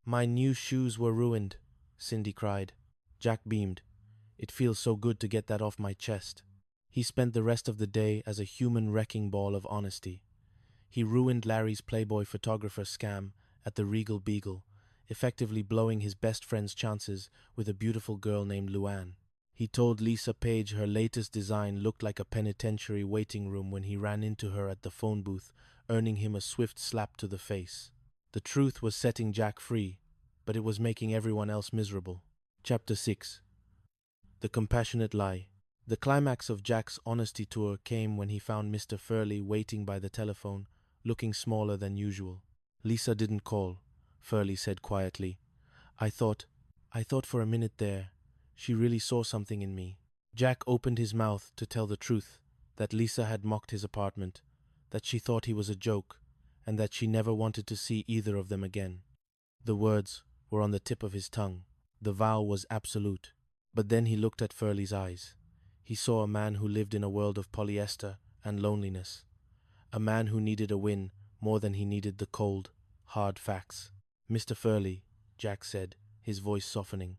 My new shoes were ruined, Cindy cried. Jack beamed. It feels so good to get that off my chest. He spent the rest of the day as a human wrecking ball of honesty. He ruined Larry's Playboy photographer scam at the Regal Beagle, effectively blowing his best friend's chances with a beautiful girl named Luann. He told Lisa Page her latest design looked like a penitentiary waiting room when he ran into her at the phone booth, earning him a swift slap to the face. The truth was setting Jack free, but it was making everyone else miserable. Chapter 6. The Compassionate Lie. The climax of Jack's honesty tour came when he found Mr. Furley waiting by the telephone, looking smaller than usual. Lisa didn't call, Furley said quietly. I thought for a minute there, she really saw something in me. Jack opened his mouth to tell the truth, that Lisa had mocked his apartment, that she thought he was a joke, and that she never wanted to see either of them again. The words were on the tip of his tongue. The vow was absolute. But then he looked at Furley's eyes. He saw a man who lived in a world of polyester and loneliness. A man who needed a win more than he needed the cold, hard facts. Mr. Furley, Jack said, his voice softening.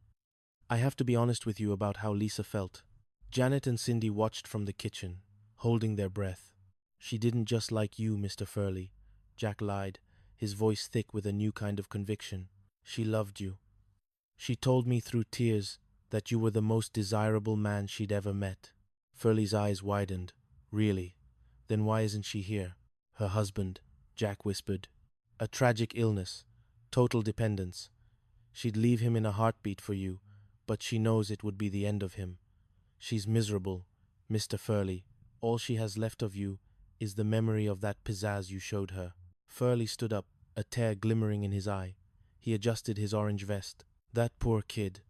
I have to be honest with you about how Lisa felt. Janet and Cindy watched from the kitchen, holding their breath. She didn't just like you, Mr. Furley, Jack lied, his voice thick with a new kind of conviction. She loved you. She told me through tears that you were the most desirable man she'd ever met. Furley's eyes widened. Really? Then why isn't she here? Her husband, Jack whispered. A tragic illness. Total dependence. She'd leave him in a heartbeat for you, but she knows it would be the end of him. She's miserable, Mr. Furley. All she has left of you is the memory of that pizzazz you showed her. Furley stood up, a tear glimmering in his eye. He adjusted his orange vest. That poor kid.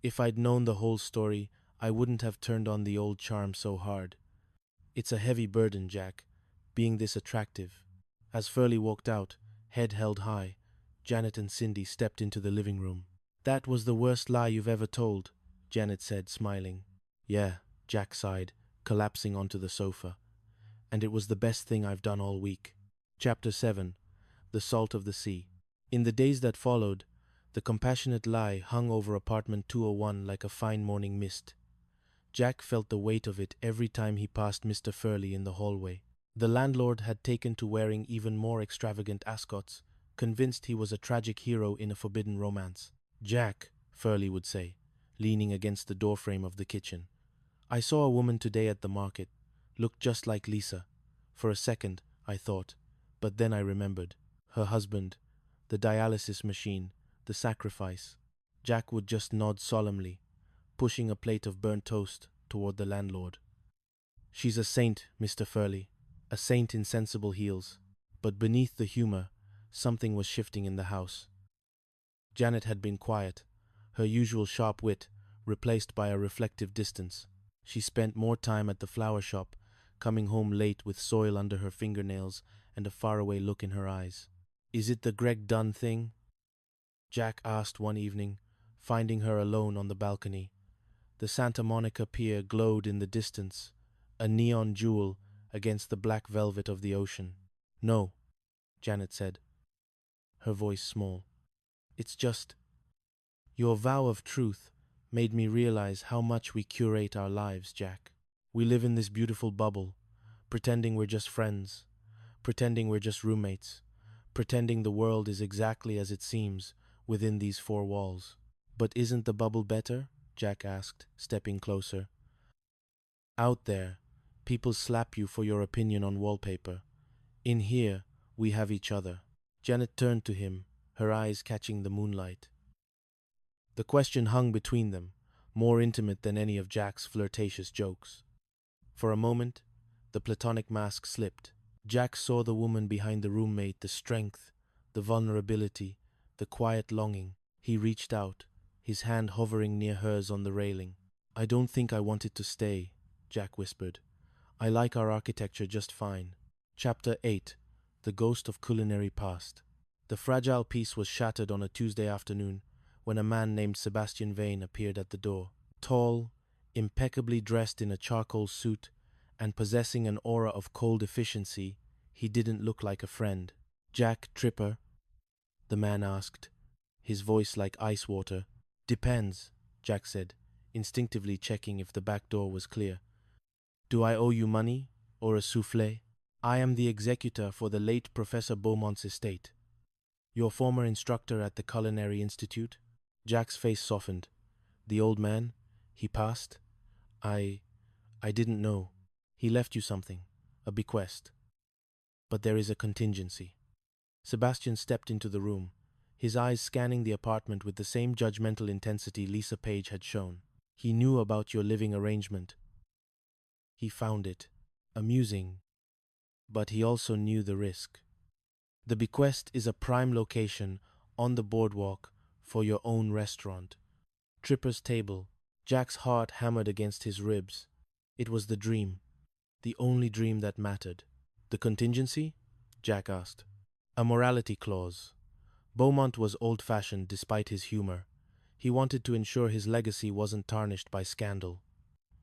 If I'd known the whole story, I wouldn't have turned on the old charm so hard. It's a heavy burden, Jack, being this attractive. As Furley walked out, head held high, Janet and Cindy stepped into the living room. That was the worst lie you've ever told, Janet said, smiling. Yeah, Jack sighed, collapsing onto the sofa. And it was the best thing I've done all week. Chapter 7. The Salt of the Sea. In the days that followed, the compassionate lie hung over apartment 201 like a fine morning mist. Jack felt the weight of it every time he passed Mr. Furley in the hallway. The landlord had taken to wearing even more extravagant ascots, convinced he was a tragic hero in a forbidden romance. Jack, Furley would say, leaning against the doorframe of the kitchen. I saw a woman today at the market, looked just like Lisa. For a second, I thought, but then I remembered. Her husband, the dialysis machine, the sacrifice. Jack would just nod solemnly, pushing a plate of burnt toast toward the landlord. She's a saint, Mr. Furley, a saint in sensible heels. But beneath the humor, something was shifting in the house. Janet had been quiet, her usual sharp wit replaced by a reflective distance. She spent more time at the flower shop, coming home late with soil under her fingernails and a faraway look in her eyes. Is it the Greg Dunn thing? Jack asked one evening, finding her alone on the balcony. The Santa Monica Pier glowed in the distance, a neon jewel against the black velvet of the ocean. No, Janet said, her voice small. It's just, your vow of truth made me realize how much we curate our lives, Jack. We live in this beautiful bubble, pretending we're just friends, pretending we're just roommates, pretending the world is exactly as it seems within these four walls. But isn't the bubble better? Jack asked, stepping closer. Out there, people slap you for your opinion on wallpaper. In here, we have each other. Janet turned to him, her eyes catching the moonlight. The question hung between them, more intimate than any of Jack's flirtatious jokes. For a moment, the platonic mask slipped. Jack saw the woman behind the roommate, the strength, the vulnerability, the quiet longing. He reached out, his hand hovering near hers on the railing. I don't think I wanted to stay, Jack whispered. I like our architecture just fine. Chapter 8. The Ghost of Culinary Past. The fragile peace was shattered on a Tuesday afternoon when a man named Sebastian Vane appeared at the door. Tall, impeccably dressed in a charcoal suit, and possessing an aura of cold efficiency, he didn't look like a friend. Jack Tripper? The man asked, his voice like ice water. Depends, Jack said, instinctively checking if the back door was clear. Do I owe you money, or a souffle? I am the executor for the late Professor Beaumont's estate. Your former instructor at the Culinary Institute? Jack's face softened. The old man? He passed? I didn't know. He left you something, a bequest. But there is a contingency. Sebastian stepped into the room, his eyes scanning the apartment with the same judgmental intensity Lisa Page had shown. He knew about your living arrangement. He found it amusing, but he also knew the risk. The bequest is a prime location on the boardwalk for your own restaurant. Tripper's Table. Jack's heart hammered against his ribs. It was the dream, the only dream that mattered. The contingency? Jack asked. A morality clause. Beaumont was old-fashioned despite his humor. He wanted to ensure his legacy wasn't tarnished by scandal.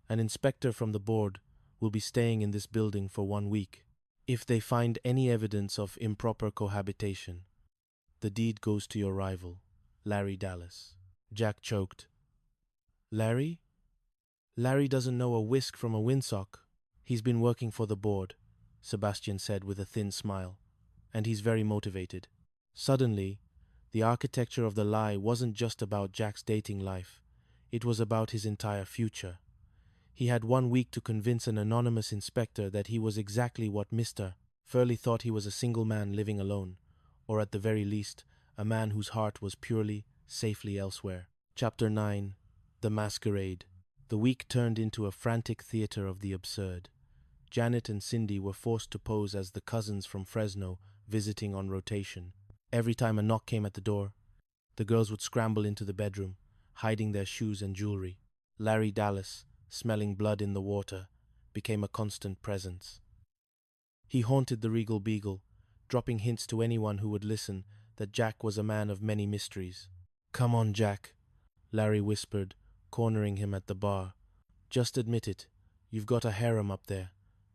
An inspector from the board will be staying in this building for 1 week. If they find any evidence of improper cohabitation, the deed goes to your rival, Larry Dallas. Jack choked. Larry? Larry doesn't know a whisk from a windsock. He's been working for the board, Sebastian said with a thin smile, and he's very motivated. Suddenly, the architecture of the lie wasn't just about Jack's dating life. It was about his entire future. He had 1 week to convince an anonymous inspector that he was exactly what Mr. Furley thought he was, a single man living alone, or at the very least, a man whose heart was purely, safely elsewhere. Chapter 9. The Masquerade. The week turned into a frantic theater of the absurd. Janet and Cindy were forced to pose as the cousins from Fresno visiting on rotation. Every time a knock came at the door, the girls would scramble into the bedroom, hiding their shoes and jewelry. Larry Dallas, smelling blood in the water, became a constant presence. He haunted the Regal Beagle, dropping hints to anyone who would listen that Jack was a man of many mysteries. "Come on, Jack," Larry whispered, cornering him at the bar. "Just admit it. You've got a harem up there.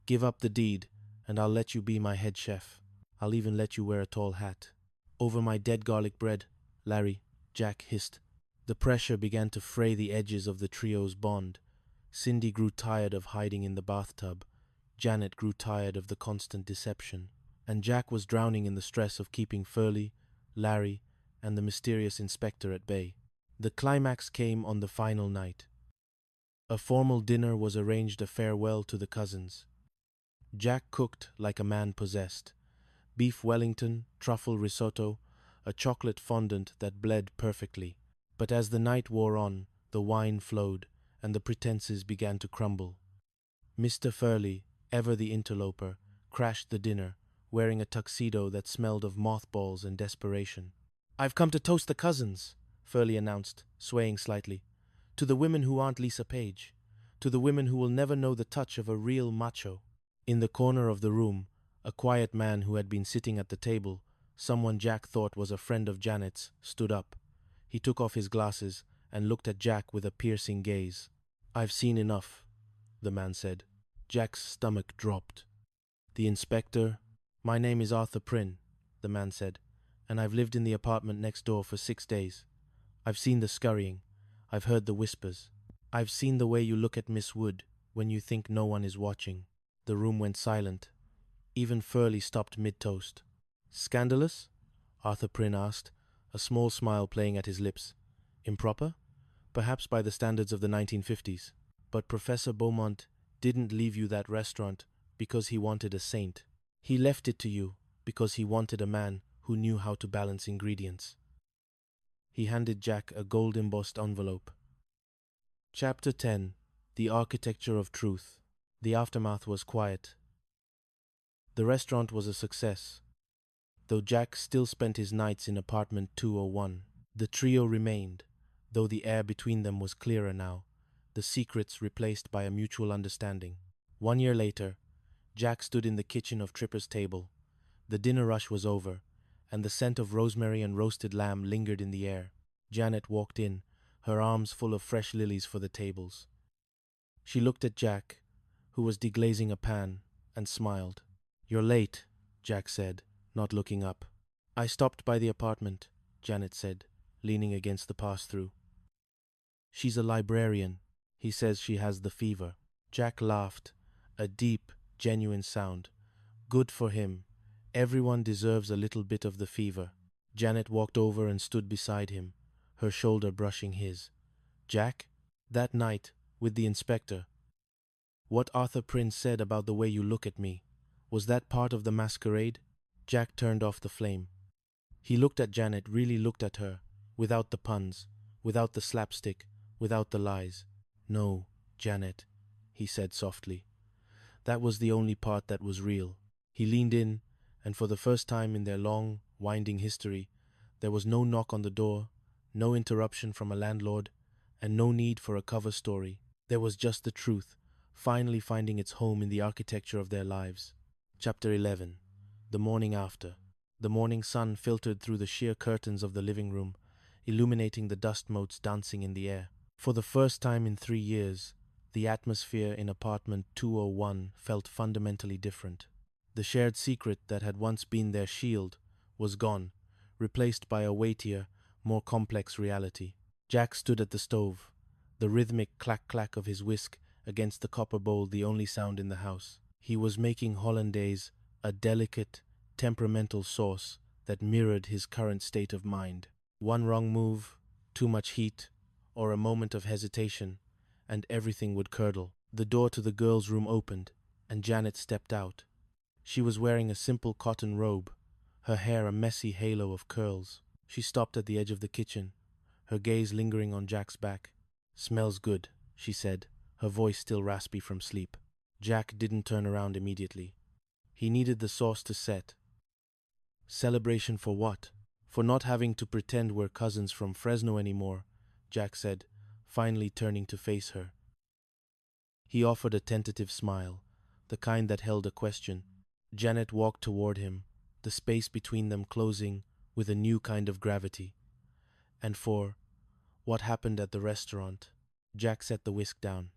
Give up the deed, and I'll let you be my head chef. I'll even let you wear a tall hat." "Over my dead garlic bread, Larry," Jack hissed. The pressure began to fray the edges of the trio's bond. Cindy grew tired of hiding in the bathtub. Janet grew tired of the constant deception. And Jack was drowning in the stress of keeping Furley, Larry, and the mysterious inspector at bay. The climax came on the final night. A formal dinner was arranged, a farewell to the cousins. Jack cooked like a man possessed. Beef Wellington, truffle risotto, a chocolate fondant that bled perfectly. But as the night wore on, the wine flowed, and the pretenses began to crumble. Mr. Furley, ever the interloper, crashed the dinner, wearing a tuxedo that smelled of mothballs and desperation. "I've come to toast the cousins," Furley announced, swaying slightly. "To the women who aren't Lisa Page. To the women who will never know the touch of a real macho." In the corner of the room, a quiet man who had been sitting at the table, someone Jack thought was a friend of Janet's, stood up. He took off his glasses and looked at Jack with a piercing gaze. "I've seen enough," the man said. Jack's stomach dropped. "The inspector—" "My name is Arthur Prynne," the man said, "and I've lived in the apartment next door for 6 days. I've seen the scurrying. I've heard the whispers. I've seen the way you look at Miss Wood when you think no one is watching." The room went silent. Even Furley stopped mid-toast. "Scandalous?" Arthur Prynne asked, a small smile playing at his lips. "Improper? Perhaps by the standards of the 1950s. But Professor Beaumont didn't leave you that restaurant because he wanted a saint. He left it to you because he wanted a man who knew how to balance ingredients." He handed Jack a gold-embossed envelope. Chapter 10. The Architecture of Truth. The aftermath was quiet. The restaurant was a success, though Jack still spent his nights in apartment 201. The trio remained, though the air between them was clearer now, the secrets replaced by a mutual understanding. 1 year later, Jack stood in the kitchen of Tripper's Table. The dinner rush was over, and the scent of rosemary and roasted lamb lingered in the air. Janet walked in, her arms full of fresh lilies for the tables. She looked at Jack, who was deglazing a pan, and smiled. "You're late," Jack said, not looking up. "I stopped by the apartment," Janet said. leaning against the pass-through. She's a librarian. He says she has the fever. Jack laughed, a deep, genuine sound. Good for him. Everyone deserves a little bit of the fever. Janet walked over and stood beside him, her shoulder brushing his. Jack, that night, with the inspector, what Arthur Prince said about the way you look at me, was that part of the masquerade? Jack turned off the flame. He looked at Janet, really looked at her, without the puns, without the slapstick, without the lies. No, Janet, he said softly. That was the only part that was real. He leaned in, and for the first time in their long, winding history, there was no knock on the door, no interruption from a landlord, and no need for a cover story. There was just the truth, finally finding its home in the architecture of their lives. Chapter 11. The morning after. The morning sun filtered through the sheer curtains of the living room, illuminating the dust motes dancing in the air. For the first time in 3 years, the atmosphere in apartment 201 felt fundamentally different. The shared secret that had once been their shield was gone, replaced by a weightier, more complex reality. Jack stood at the stove, the rhythmic clack-clack of his whisk against the copper bowl the only sound in the house. He was making hollandaise, a delicate, temperamental sauce that mirrored his current state of mind. One wrong move, too much heat, or a moment of hesitation, and everything would curdle. The door to the girls' room opened, and Janet stepped out. She was wearing a simple cotton robe, her hair a messy halo of curls. She stopped at the edge of the kitchen, her gaze lingering on Jack's back. "Smells good," she said, her voice still raspy from sleep. Jack didn't turn around immediately. He needed the sauce to set. "Celebration for what? For not having to pretend we're cousins from Fresno anymore," Jack said, finally turning to face her. He offered a tentative smile, the kind that held a question. Janet walked toward him, the space between them closing with a new kind of gravity. "And for what happened at the restaurant?" Jack set the whisk down.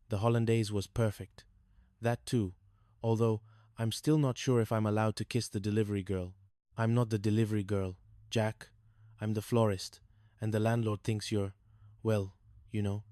"The hollandaise was perfect. That too, although I'm still not sure if I'm allowed to kiss the delivery girl." "I'm not the delivery girl, Jack. I'm the florist, and the landlord thinks you're, well, you know."